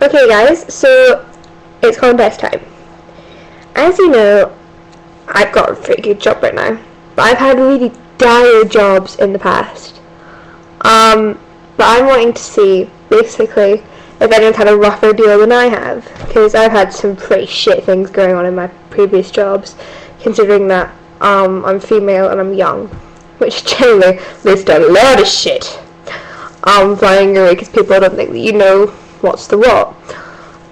Okay guys, so it's contest time. As you know, I've got a pretty good job right now, but I've had really dire jobs in the past. But I'm wanting to see, basically, if anyone's had a rougher deal than I have, because I've had some pretty shit things going on in my previous jobs, considering that I'm female and I'm young, which generally leads to a lot of shit flying away because people don't think that you know what's the what.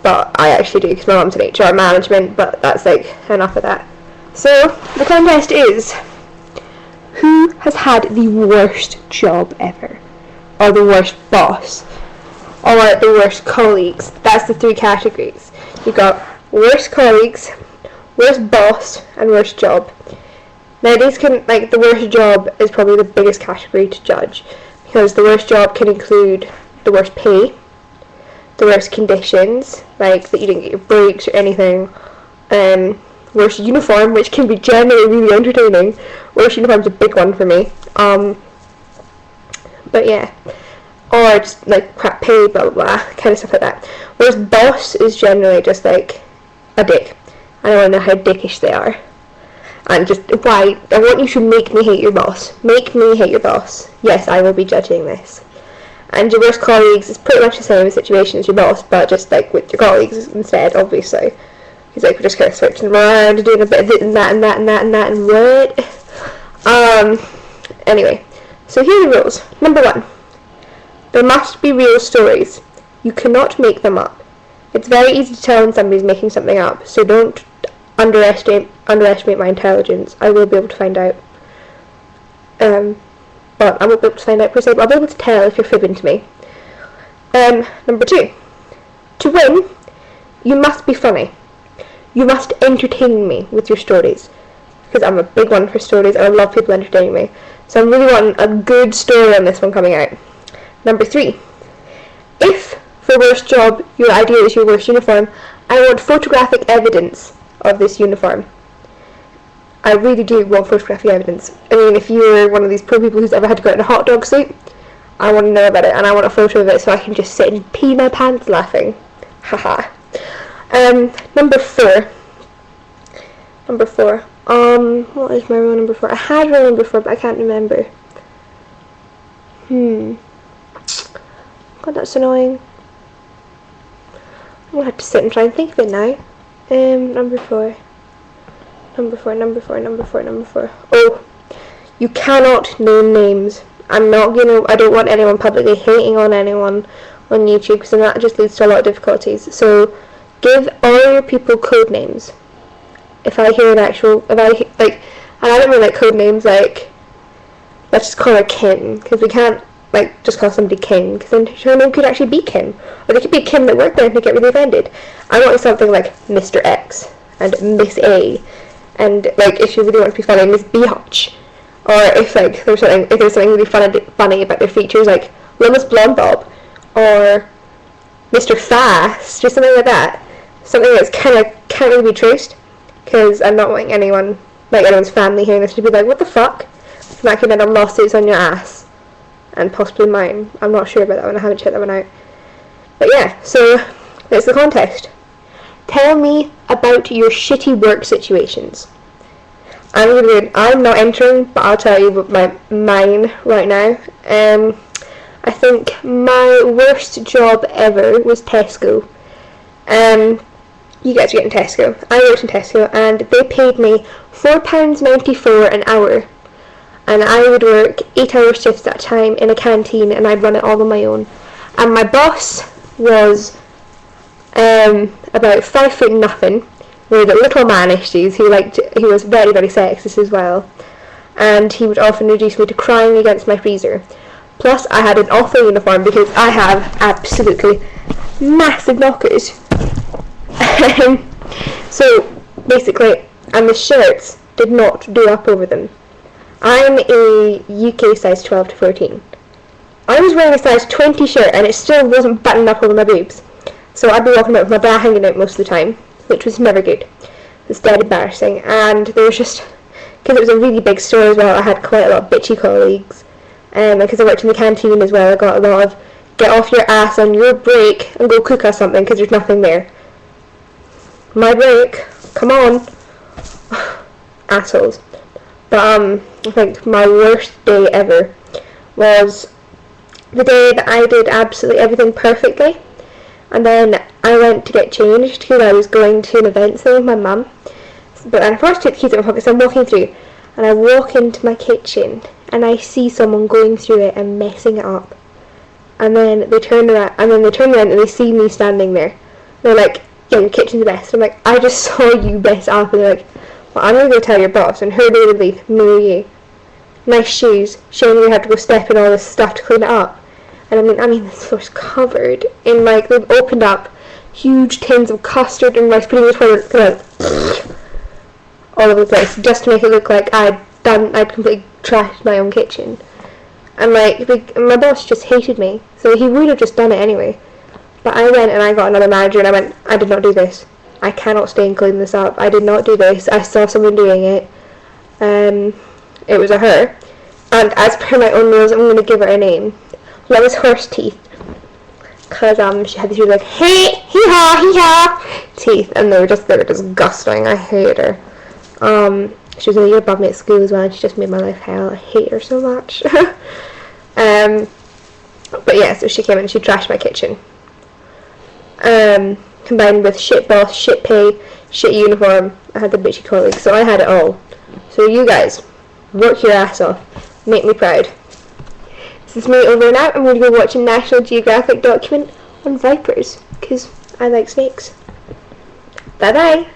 But I actually do, because my mum's in HR management, but that's like enough of that. So the contest is, who has had the worst job ever? Or the worst boss? Or the worst colleagues? That's the three categories. You've got worst colleagues, worst boss, and worst job. Now these can, like, the worst job is probably the biggest category to judge, because the worst job can include the worst pay, the worst conditions, like that you didn't get your breaks or anything, worst uniform, which can be generally really entertaining. Worst uniform's a big one for me. But yeah, or just like crap pay, blah blah blah, kind of stuff like that. Whereas boss is generally just like a dick. I don't want to know how dickish they are, and just why. I want you to make me hate your boss. Make me hate your boss. Yes, I will be judging this. And your worst colleagues is pretty much the same situation as your boss, but just like with your colleagues instead, obviously. Because like we're just kind of switching around and doing a bit of this and that and that and that and that and what. Anyway, so here are the rules. Number 1. There must be real stories. You cannot make them up. It's very easy to tell when somebody's making something up, so don't underestimate my intelligence. I will be able to find out. But I won't be able to find out per se, but I'll be able to tell if you're fibbing to me. Number 2. To win, you must be funny. You must entertain me with your stories, because I'm a big one for stories and I love people entertaining me. So I'm really wanting a good story on this one coming out. Number 3. If, for worst job, your idea is your worst uniform, I want photographic evidence of this uniform. I really do want photographic evidence. I mean, if you're one of these poor people who's ever had to go out in a hot dog suit, I want to know about it, and I want a photo of it so I can just sit and pee my pants laughing. Haha. Number 4. What is my rule number 4? I had rule number 4, but I can't remember. God, that's annoying. I'm gonna have to sit and try and think of it now. Number 4. Oh, you cannot name names. I don't want anyone publicly hating on anyone on YouTube, because then that just leads to a lot of difficulties. So, give all your people code names. If I hear and I don't mean like code names like, let's just call her Kim, because we can't like just call somebody Kim, because then her name could actually be Kim, or there could be a Kim that worked there and they get really offended. I want something like Mr. X and Miss A, and like if you really want to be funny, Miss Beehotch, or if like there's something really funny about their features, like Lomas Blonde Bob, or Mr. Fast, just something like that. Something that's kind of can't really be traced, because I'm not wanting anyone, like anyone's family hearing this to be like, what the fuck? And that could end up lawsuits on your ass, and possibly mine. I'm not sure about that one, I haven't checked that one out. But yeah, so it's the contest. Tell me about your shitty work situations. I'm not entering, but I'll tell you about mine right now. I think my worst job ever was Tesco. You guys get in Tesco. I worked in Tesco, and they paid me £4.94 an hour. And I would work 8-hour shifts at a time in a canteen, and I'd run it all on my own. And my boss was about 5 foot nothing, with little man issues. He was very, very sexist as well. And he would often reduce me to crying against my freezer. Plus, I had an awful uniform because I have absolutely massive knockers. So, basically, and the shirts did not do up over them. I'm a UK size 12 to 14. I was wearing a size 20 shirt and it still wasn't buttoned up over my boobs. So I'd be walking about with my bra hanging out most of the time, which was never good. It was dead embarrassing. And there was just, because it was a really big store as well, I had quite a lot of bitchy colleagues. Because I worked in the canteen as well, I got a lot of get off your ass on your break and go cook us something because there's nothing there. My break, come on. Assholes. But I think my worst day ever was the day that I did absolutely everything perfectly, and then I went to get changed because I was going to an event thing with my mum. But I first took the keys out of my pocket, so I'm walking through, and I walk into my kitchen and I see someone going through it and messing it up. And then they turn around and they see me standing there. They're like, yeah, your kitchen's the best. I'm like, I just saw you mess up. And they're like, well, I'm going to go tell your boss. And her day to leave, me you. Nice shoes, showing you have to go step in all this stuff to clean it up. And I mean, this floor's covered in, like, they've opened up huge tins of custard and rice pudding, all over the place, just to make it look like I'd completely trashed my own kitchen. And like, my boss just hated me, so he would have just done it anyway. But I went and I got another manager and I went, I did not do this. I cannot stay and clean this up. I did not do this. I saw someone doing it. It was a her. And as per my own rules, I'm going to give her a name. That was Horse Teeth. Because she had these really like, hey, hee-haw, hee-haw teeth. And they were disgusting. I hated her. She was a year above me at school as well, and she just made my life hell. I hate her so much. But yeah, so she came in and she trashed my kitchen. Combined with shit boss, shit pay, shit uniform. I had the bitchy colleagues, so I had it all. So you guys, work your ass off. Make me proud. This is me over and out. I'm going to go watch a National Geographic document on vipers, because I like snakes. Bye bye.